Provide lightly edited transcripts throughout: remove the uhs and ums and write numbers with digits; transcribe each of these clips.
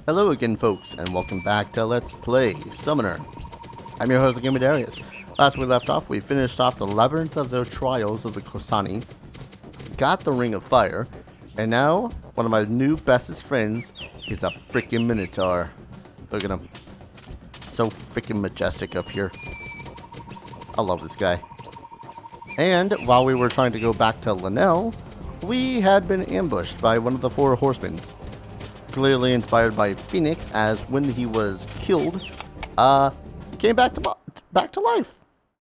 Hello again, folks, and welcome back to Let's Play Summoner. I'm your host, Game Darius. Last we left off, we finished off the Labyrinth of the Trials of the Kosani, got the Ring of Fire, and now one of my new bestest friends is a freaking Minotaur. Look at him. So freaking majestic up here. I love this guy. And while we were trying to go back to Lenele, we had been ambushed by one of the four horsemen. Clearly inspired by Phoenix, as when he was killed, he came back to life.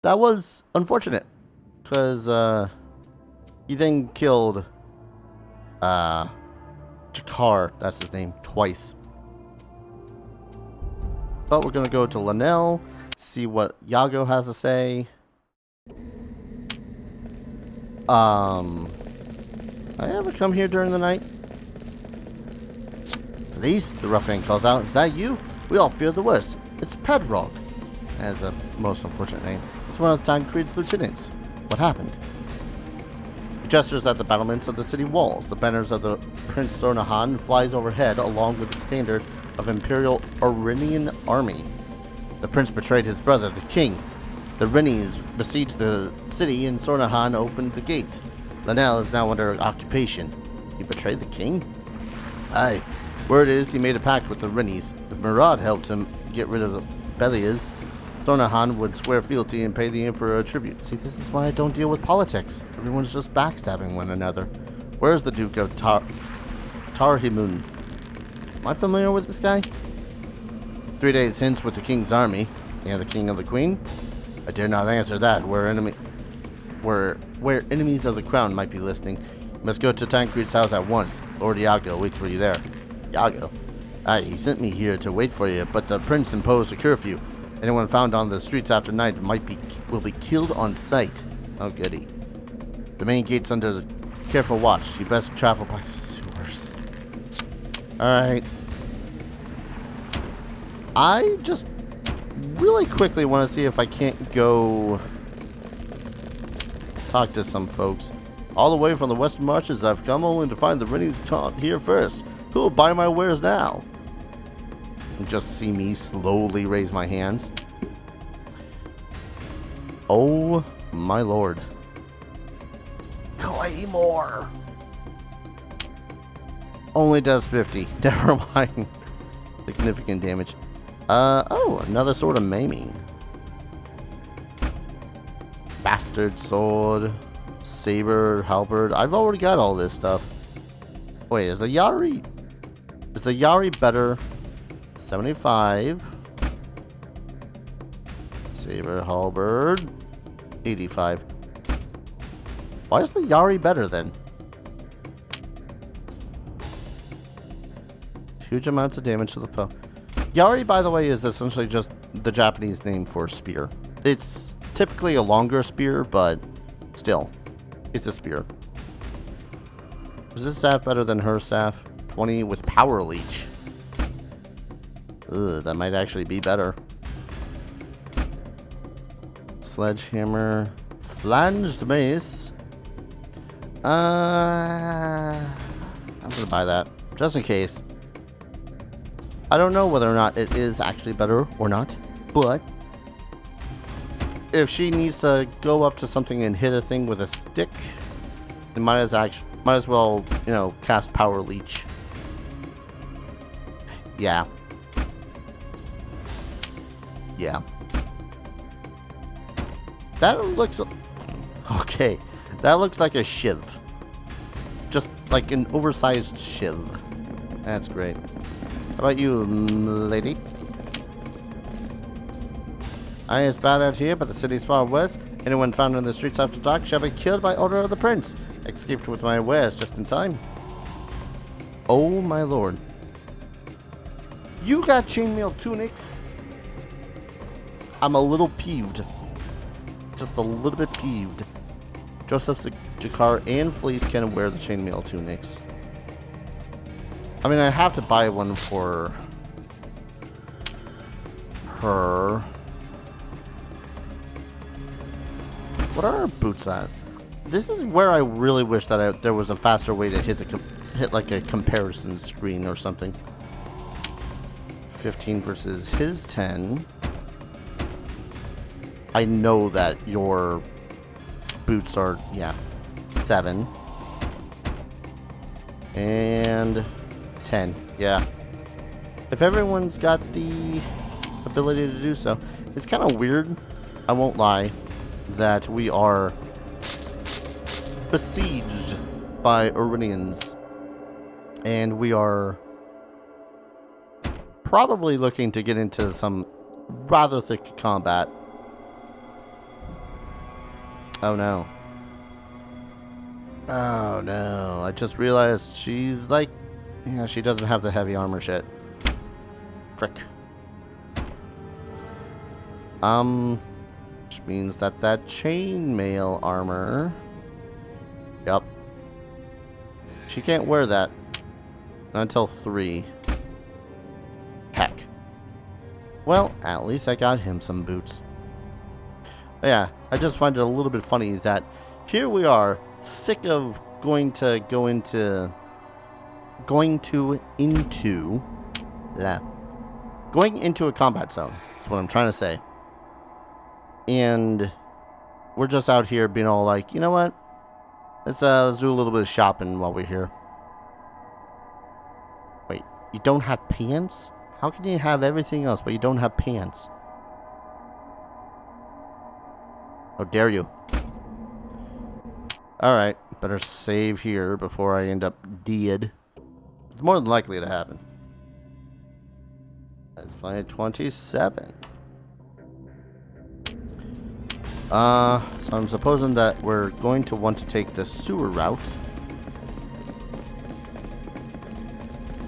That was unfortunate, because he then killed Jakar, that's his name, twice. But we're gonna go to Lenele, see what Yago has to say. I ever come here during the night? Police, the ruffian calls out. Is that you? We all fear the worst. It's Pedrog. That's the most unfortunate name. It's one of Tancred's lieutenants. What happened? He gestures at the battlements of the city walls. The banners of the Prince Sornahan flies overhead along with the standard of Imperial Orenian army. The prince betrayed his brother, the king. The Rennies besieged the city and Sornahan opened the gates. Lenele is now under occupation. He betrayed the king? Aye. Word is he made a pact with the Rennies. If Murad helped him get rid of the Belias, Sornahan would swear fealty and pay the Emperor a tribute. See, this is why I don't deal with politics. Everyone's just backstabbing one another. Where's the Duke of Tarhimun? Am I familiar with this guy? 3 days hence with the king's army. Near the king of the queen? I dare not answer that. Where enemies of the crown might be listening. You must go to Tancred's house at once. Lord Yago waits for you there. Yago? Aye, he sent me here to wait for you, but the prince imposed a curfew. Anyone found on the streets after night will be killed on sight. Oh, goody. The main gate's under the careful watch. You best travel by the sewers. Alright. I just really quickly want to see if I can't go talk to some folks. All the way from the western marches I've come only to find the Rennies caught here first. Who will buy my wares now? And just see me slowly raise my hands. Oh my lord. Claymore! Only does 50. Never mind. Significant damage. Oh, another sword of maiming. Bastard sword. Saber, halberd. I've already got all this stuff. Wait, is the Yari better? 75. Saber, halberd. 85. Why is the Yari better then? Huge amounts of damage to the foe. Yari, by the way, is essentially just the Japanese name for spear. It's typically a longer spear, but still, it's a spear. Is this staff better than her staff? 20 with power leech. Ugh, that might actually be better. Sledgehammer. Flanged mace. I'm gonna buy that, just in case. I don't know whether or not it is actually better or not, but if she needs to go up to something and hit a thing with a stick, then might as well, you know, cast power leech. Yeah. Yeah. That looks okay. That looks like a shiv. Just like an oversized shiv. That's great. How about you, lady? I is bad out here, but the city's far west. Anyone found in the streets after dark shall be killed by order of the prince. I escaped with my wares just in time. Oh my lord. You got chainmail tunics? I'm a little peeved. Just a little bit peeved. Joseph, Jakar, and Fleece can wear the chainmail tunics. I mean, I have to buy one for her. What are her boots at? This is where I really wish that there was a faster way to hit like a comparison screen or something. 15 versus his 10. I know that your boots are, yeah, 7. And 10, yeah. If everyone's got the ability to do so. It's kind of weird, I won't lie, that we are besieged by Orenians. And we are probably looking to get into some rather thick combat. Oh no. Oh no. I just realized she's like, yeah, she doesn't have the heavy armor shit. Frick. Which means that chainmail armor. Yep. She can't wear that until 3. Heck. Well, at least I got him some boots. Yeah, I just find it a little bit funny that here we are, sick of going into a combat zone. That's what I'm trying to say. And we're just out here being all like, you know what? Let's do a little bit of shopping while we're here. Wait, you don't have pants? How can you have everything else, but you don't have pants? How dare you? Alright, better save here before I end up dead. It's more than likely to happen. Let's play 27. So I'm supposing that we're going to want to take the sewer route.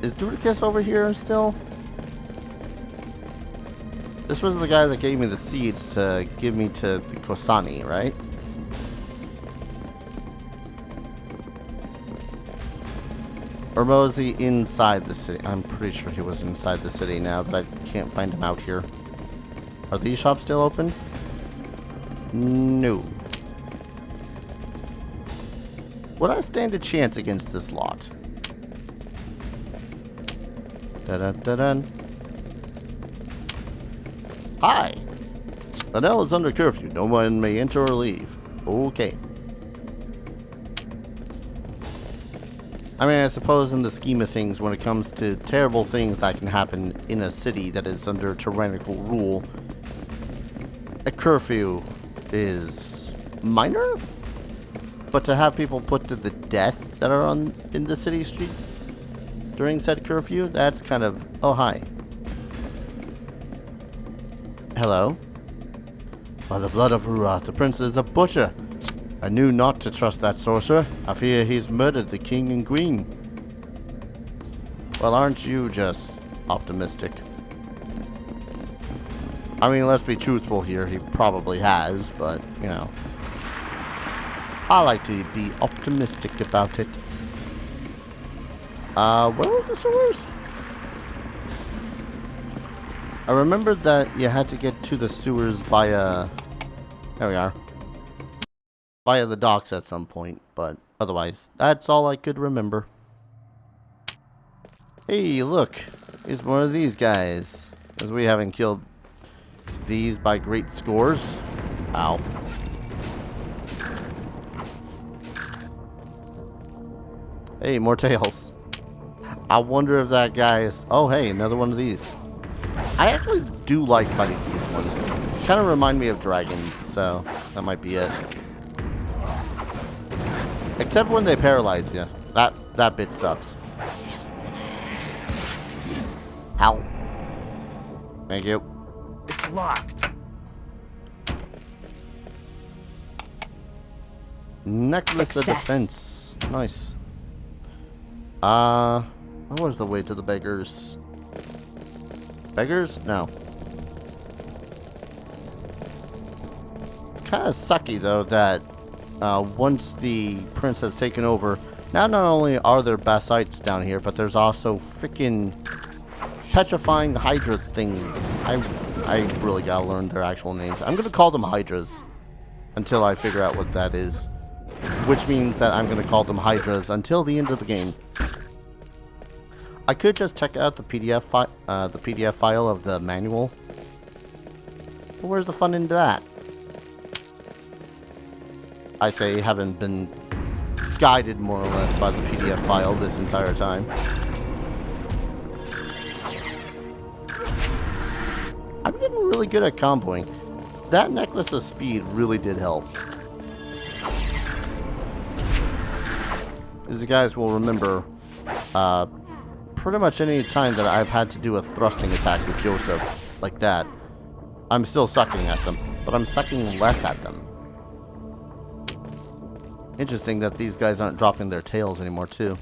Is Dudicus over here still? This was the guy that gave me the seeds to give me to the Kosani, right? Or was he inside the city? I'm pretty sure he was inside the city now that I can't find him out here. Are these shops still open? No. Would I stand a chance against this lot? Dun-dun-dun-dun. Hi! Lenele is under curfew. No one may enter or leave. Okay. I mean, I suppose in the scheme of things, when it comes to terrible things that can happen in a city that is under tyrannical rule, a curfew is minor? But to have people put to the death that are in the city streets during said curfew, that's kind of, oh hi. Hello? By the blood of Ruath, the prince is a butcher. I knew not to trust that sorcerer. I fear he's murdered the king and queen. Well, aren't you just optimistic? I mean, let's be truthful here. He probably has, but, you know. I like to be optimistic about it. Where was the sewers? I remembered that you had to get to the sewers via... There we are. Via the docks at some point, but otherwise, that's all I could remember. Hey, look. It's one of these guys. As we haven't killed these by great scores. Ow. Hey, more tails. I wonder if that guy is... Oh, hey, another one of these. I actually do like fighting these ones. Kind of remind me of dragons, so that might be it. Except when they paralyze you. That bit sucks. Ow. Thank you. It's locked. Necklace of defense. Nice. What was the way to the beggars? Beggars? No. It's kind of sucky though that once the prince has taken over, now not only are there basites down here, but there's also freaking petrifying hydra things. I really gotta learn their actual names. I'm gonna call them hydras until I figure out what that is. Which means that I'm gonna call them hydras until the end of the game. I could just check out the PDF file of the manual. But where's the fun into that? I say, having been guided more or less by the PDF file this entire time. I'm getting really good at comboing. That necklace of speed really did help. As you guys will remember, pretty much any time that I've had to do a thrusting attack with Joseph, like that, I'm still sucking at them, but I'm sucking less at them. Interesting that these guys aren't dropping their tails anymore, too.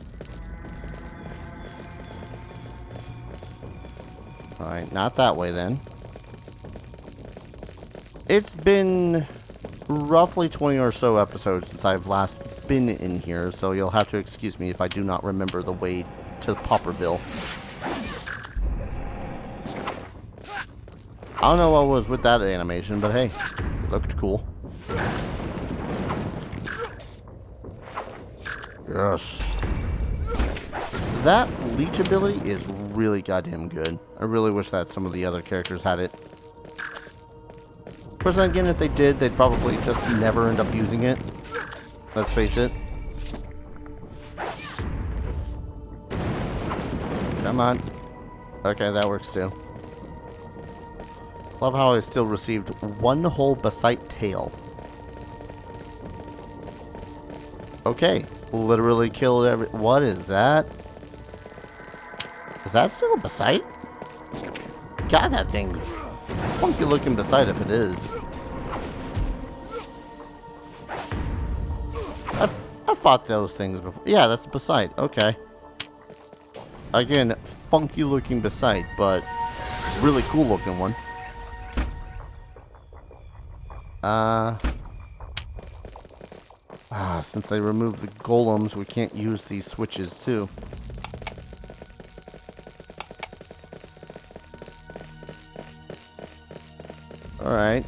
Alright, not that way then. It's been roughly 20 or so episodes since I've last been in here, so you'll have to excuse me if I do not remember the way to Popperville. I don't know what was with that animation, but hey, it looked cool. Yes. That leech ability is really goddamn good. I really wish that some of the other characters had it. Of course, then again, if they did, they'd probably just never end up using it. Let's face it. Come on. Okay, that works too. Love how I still received one whole Basite tail. Okay. Literally killed every... What is that? Is that still a Basite? God, that thing's funky looking Basite if it is. I've fought those things before. Yeah, that's a Basite. Okay. Again, funky looking Basite, but really cool looking one. Since they removed the golems, we can't use these switches too. Alright.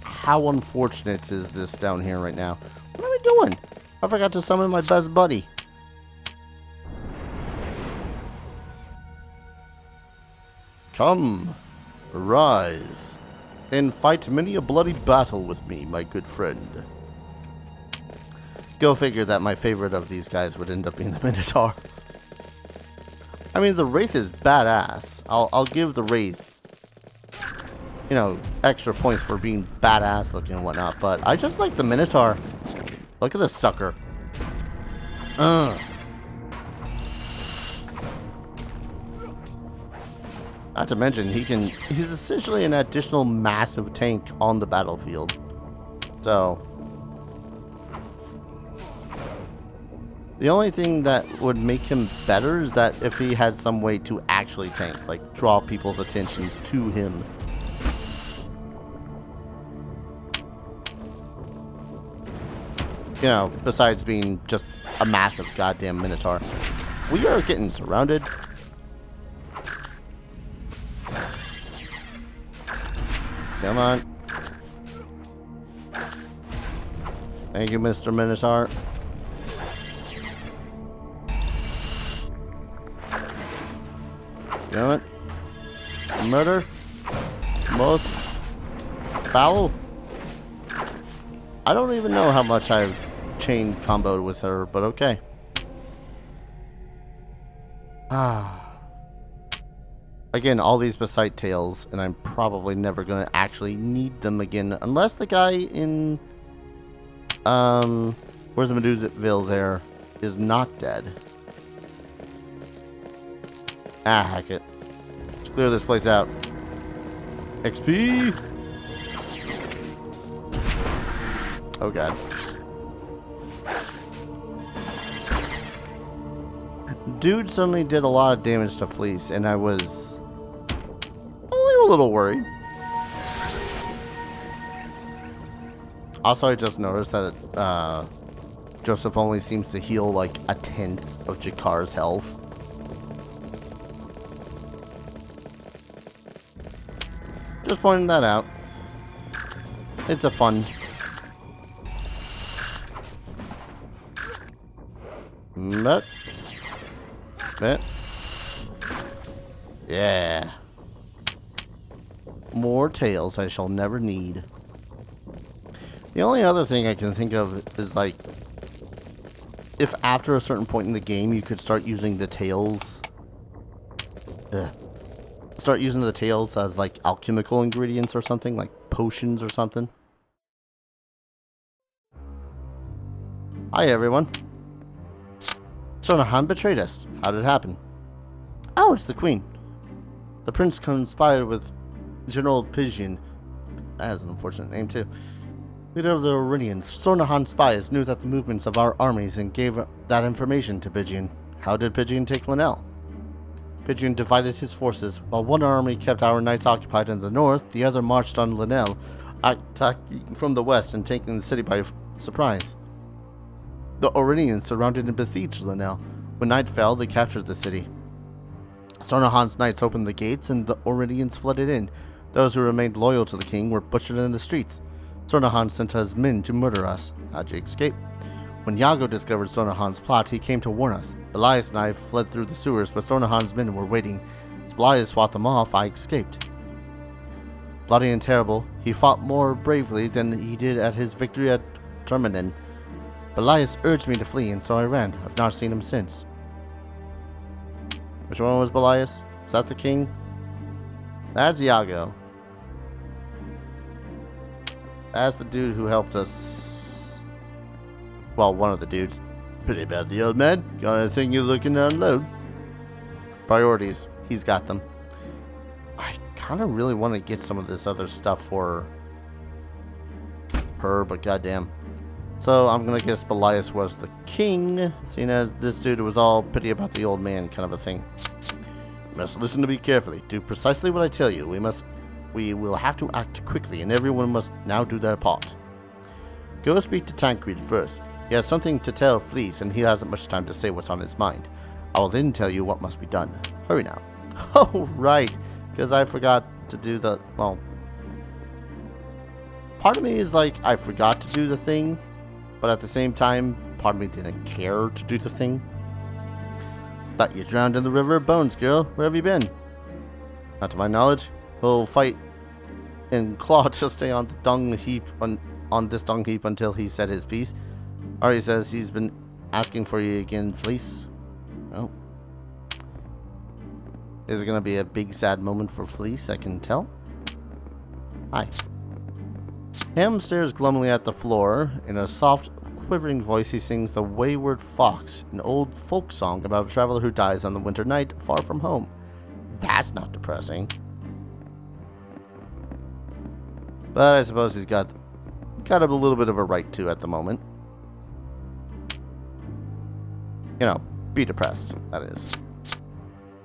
How unfortunate is this down here right now? What am I doing? I forgot to summon my best buddy. Come, arise, and fight many a bloody battle with me, my good friend. Go figure that my favorite of these guys would end up being the Minotaur. I mean, the Wraith is badass. I'll give the Wraith, you know, extra points for being badass looking and whatnot, but I just like the Minotaur. Look at this sucker. Not to mention, he's essentially an additional massive tank on the battlefield. So, the only thing that would make him better is that if he had some way to actually tank, like draw people's attentions to him. You know, besides being just a massive goddamn Minotaur. We are getting surrounded. Come on. Thank you, Mr. Minotaur. Damn it. Murder. Most foul. I don't even know how much I've chain comboed with her, but okay. Again, all these Basite tails, and I'm probably never going to actually need them again, unless the guy in, where's the Medusaville there, is not dead. Heck it. Let's clear this place out. XP! Oh god. Dude suddenly did a lot of damage to Fleece, and I was only a little worried. Also, I just noticed that Joseph only seems to heal like a tenth of Jakar's health. Just pointing that out. It's a fun. it. Yeah. More tails I shall never need. The only other thing I can think of is like, if after a certain point in the game you could start using the tails. Start using the tails as like alchemical ingredients or something, like potions or something. Hi everyone. Sonahan betrayed us. How did it happen? Oh, it's the queen. The prince conspired with General Pigeon. That has an unfortunate name too. Leader of the Orenians. Sonahan's spies knew that the movements of our armies and gave that information to Pigeon. How did Pigeon take Lenele? Pigeon divided his forces. While one army kept our knights occupied in the north, the other marched on Lenele, attacking from the west and taking the city by surprise. The Orenians surrounded and besieged Lenele. When night fell, they captured the city. Sonahan's knights opened the gates, and the Orenians flooded in. Those who remained loyal to the king were butchered in the streets. Sonahan sent his men to murder us. How'd you escape? When Yago discovered Sonahan's plot, he came to warn us. Belias and I fled through the sewers, but Sonahan's men were waiting. As Belias fought them off, I escaped. Bloody and terrible, he fought more bravely than he did at his victory at Terminen. Belias urged me to flee, and so I ran. I've not seen him since. Which one was Belias? Is that the king? That's Yago. That's the dude who helped us. Well, one of the dudes. Pretty bad, the old man. Got anything you're looking to unload? Priorities. He's got them. I kind of really want to get some of this other stuff for her, but goddamn. So I'm going to guess Belias was the king, seeing as this dude was all pity about the old man kind of a thing. You must listen to me carefully. Do precisely what I tell you. We will have to act quickly, and everyone must now do their part. Go speak to Tancred first. He has something to tell Fleece, and he hasn't much time to say what's on his mind. I will then tell you what must be done. Hurry now. Oh, right. Because I forgot to do the... Well... Part of me is like, I forgot to do the thing, but at the same time, part of me didn't care to do the thing. Thought you drowned in the river of bones, girl. Where have you been? Not to my knowledge. He'll fight and claw to stay on the dung heap on this dung heap until he said his piece. Ari says he's been asking for you again, Fleece. Well, is it going to be a big sad moment for Fleece? I can tell. Hi. Ham stares glumly at the floor. In a soft, quivering voice, he sings The Wayward Fox, an old folk song about a traveler who dies on the winter night far from home. That's not depressing. But I suppose he's got a little bit of a right to at the moment. You know, be depressed, that is.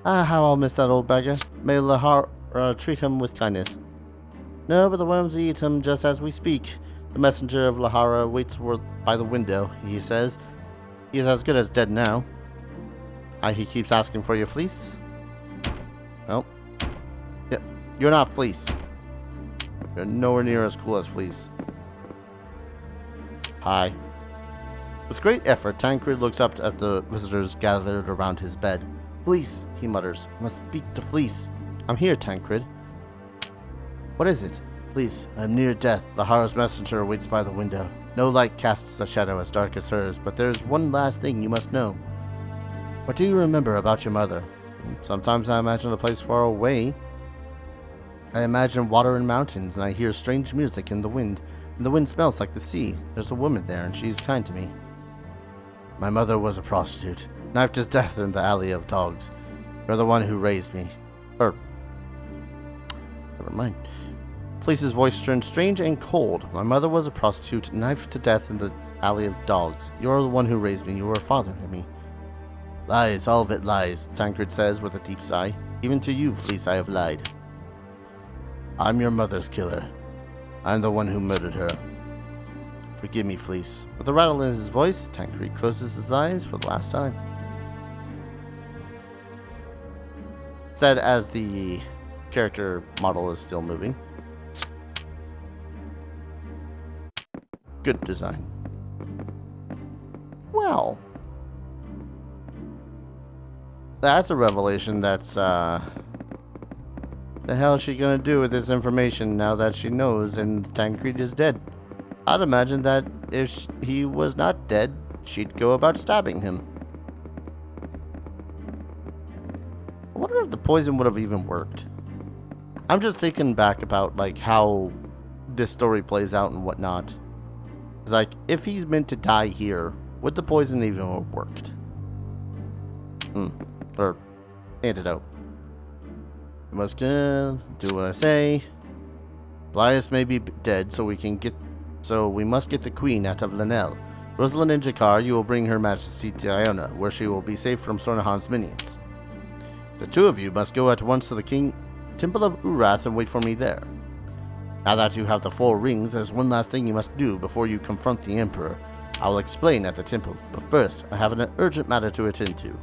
Ah, how I'll miss that old beggar. May Lahara treat him with kindness. No, but the worms eat him just as we speak. The messenger of Lahara waits by the window, he says. He is as good as dead now. He keeps asking for your fleece? Well, yeah, you're not Fleece. You're nowhere near as cool as Fleece. Hi. With great effort, Tancred looks up at the visitors gathered around his bed. Fleece, he mutters. I must speak to Fleece. I'm here, Tancred. What is it? Fleece, I'm near death. Lahara's messenger waits by the window. No light casts a shadow as dark as hers, but there's one last thing you must know. What do you remember about your mother? Sometimes I imagine a place far away. I imagine water and mountains, and I hear strange music in the wind. And the wind smells like the sea. There's a woman there, and she's kind to me. My mother was a prostitute, knifed to death in the alley of dogs. You're the one who raised me. Never mind. Fleece's voice turned strange and cold. My mother was a prostitute, knifed to death in the alley of dogs. You're the one who raised me. You were a father to me. Lies, all of it lies, Tancred says with a deep sigh. Even to you, Fleece, I have lied. I'm your mother's killer. I'm the one who murdered her. Forgive me, Fleece. With a rattle in his voice, Tancred closes his eyes for the last time. Said as the character model is still moving. Good design. Well. That's a revelation. That's, the hell is she gonna do with this information now that she knows and Tancred is dead? I'd imagine that if he was not dead, she'd go about stabbing him. I wonder if the poison would have even worked. I'm just thinking back about, like, how this story plays out and whatnot. It's like, if he's meant to die here, would the poison even have worked? Or antidote. We must do what I say. Blias may be dead, so we must get the queen out of Lenele. Rosalind and Jakar, you will bring her majesty to Iona, where she will be safe from Sornahan's minions. The two of you must go at once to the Temple of Urath and wait for me there. Now that you have the 4 rings, there's one last thing you must do before you confront the Emperor. I will explain at the temple, but first, I have an urgent matter to attend to.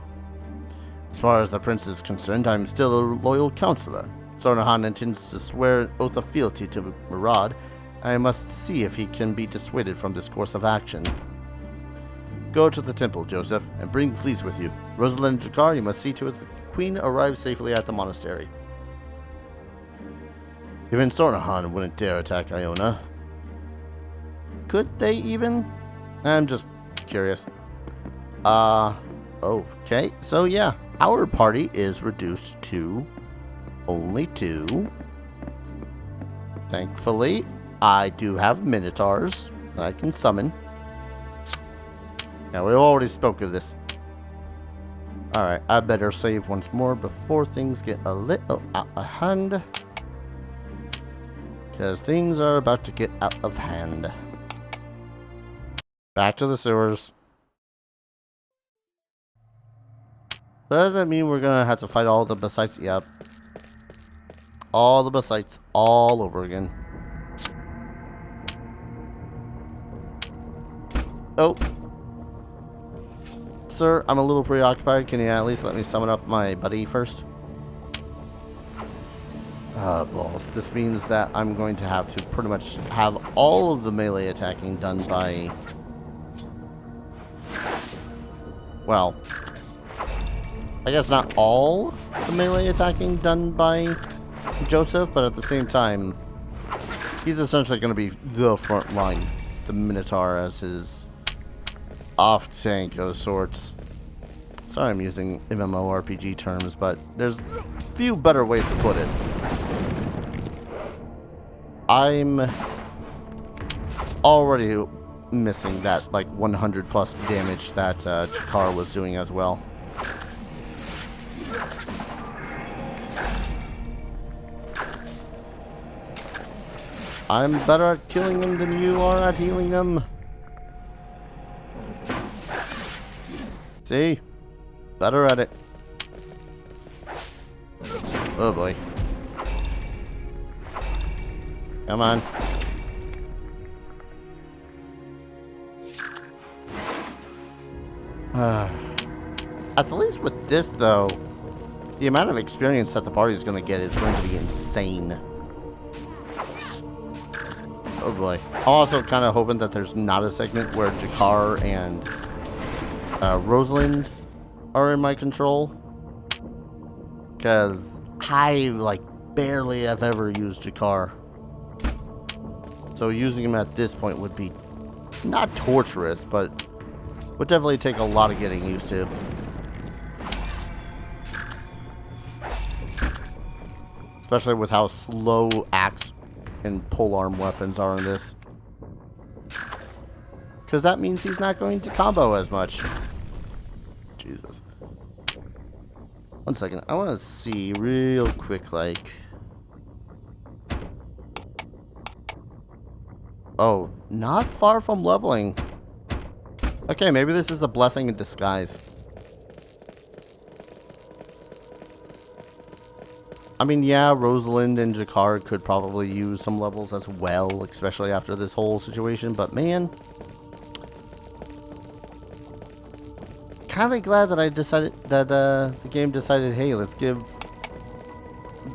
As far as the prince is concerned, I am still a loyal counselor. Sornahan intends to swear an oath of fealty to Murad, and I must see if he can be dissuaded from this course of action. Go to the temple, Joseph, and bring Fleece with you. Rosalind and Jakar, you must see to it the queen arrives safely at the monastery. Even Sornahan wouldn't dare attack Iona. Could they even? I'm just curious. Okay, so yeah, our party is reduced to only 2. Thankfully, I do have Minotaurs that I can summon. Now, we already spoke of this. Alright, I better save once more before things get a little out of hand. Because things are about to get out of hand. Back to the sewers. Does that mean we're gonna have to fight all the Basites? Yep. All the Basites all over again. Oh. Sir, I'm a little preoccupied. Can you at least let me summon up my buddy first? Balls. This means that I'm going to have to pretty much have all of the melee attacking done by... Well... I guess not all the melee attacking done by Joseph, but at the same time, he's essentially going to be the front line. The Minotaur as his off-tank of sorts. Sorry I'm using MMORPG terms, but there's few better ways to put it. I'm already missing that like 100 plus damage that Jakar was doing as well. I'm better at killing him than you are at healing him. See? Better at it. Oh boy. Come on. At least with this though, the amount of experience that the party is going to get is going to be insane. Oh boy. I'm also kind of hoping that there's not a segment where Jakar and Rosalind are in my control. Because I, like, barely have ever used Jakar. So using him at this point would be not torturous, but would definitely take a lot of getting used to. Especially with how slow axe and polearm weapons are in this. Because that means he's not going to combo as much. Jesus. One second. I want to see real quick, like... Oh, not far from leveling. Okay, maybe this is a blessing in disguise. I mean, yeah, Rosalind and Jakar could probably use some levels as well, especially after this whole situation, but man... Kind of glad that I decided that the game decided, hey, let's give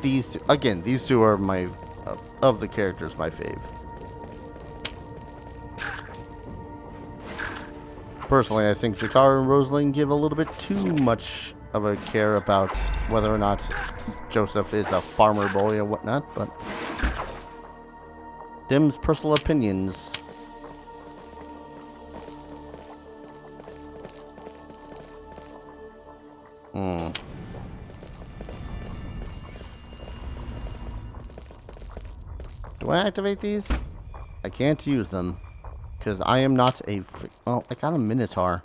these two... Again, these two are my... of the characters, my fave. Personally, I think Jakar and Rosalind give a little bit too much of a care about whether or not Joseph is a farmer boy or whatnot, but Dim's personal opinions. Do I activate these? I can't use them because I am not a... Oh, I got a Minotaur.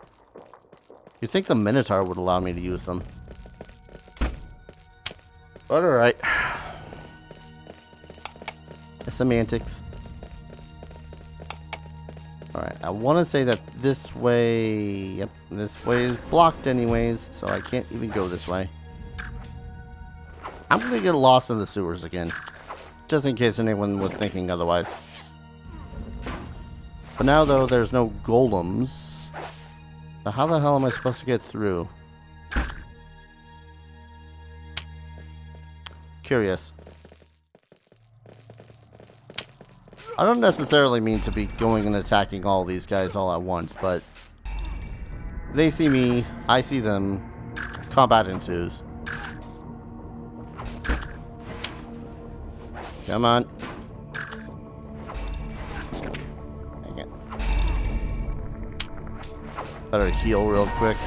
You'd think the Minotaur would allow me to use them. But alright. Semantics. Alright, I want to say that this way... Yep, this way is blocked anyways, so I can't even go this way. I'm going to get lost in the sewers again. Just in case anyone was thinking otherwise. But now, though, there's no golems. So how the hell am I supposed to get through? Curious. I don't necessarily mean to be going and attacking all these guys all at once, but they see me, I see them, combat ensues. Come on. Dang it. Better heal real quick.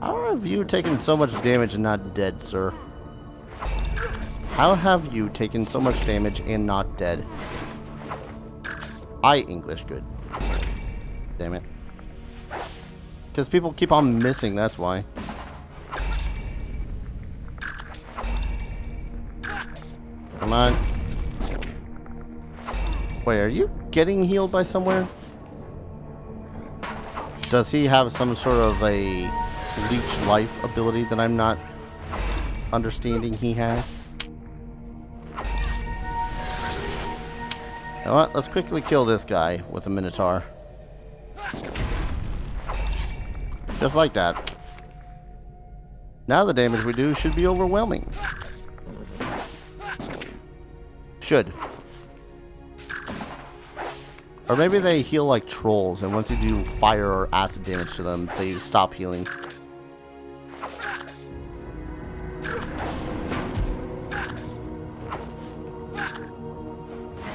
How have you taken so much damage and not dead, sir? How have you taken so much damage and not dead? English good. Damn it. Because people keep on missing, that's why. Come on. Wait, are you getting healed by somewhere? Does he have some sort of a leech life ability that I'm not understanding he has? You know what? Let's quickly kill this guy with a Minotaur. Just like that. Now the damage we do should be overwhelming. Should. Or maybe they heal like trolls, and once you do fire or acid damage to them, they stop healing.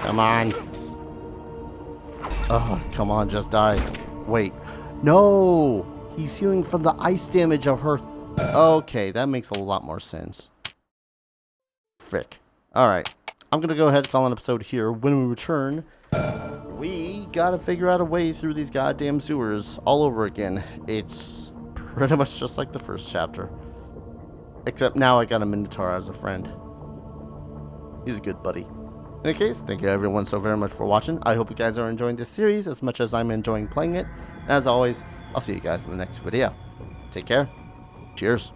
Come on. Oh, come on, just die. Wait. No! He's healing from the ice damage of her. Okay, that makes a lot more sense. Frick. Alright. I'm going to go ahead and call an episode here. When we return, we got to figure out a way through these goddamn sewers all over again. It's pretty much just like the first chapter. Except now I got a Minotaur as a friend. He's a good buddy. In any case, thank you everyone so very much for watching. I hope you guys are enjoying this series as much as I'm enjoying playing it. As always, I'll see you guys in the next video. Take care. Cheers.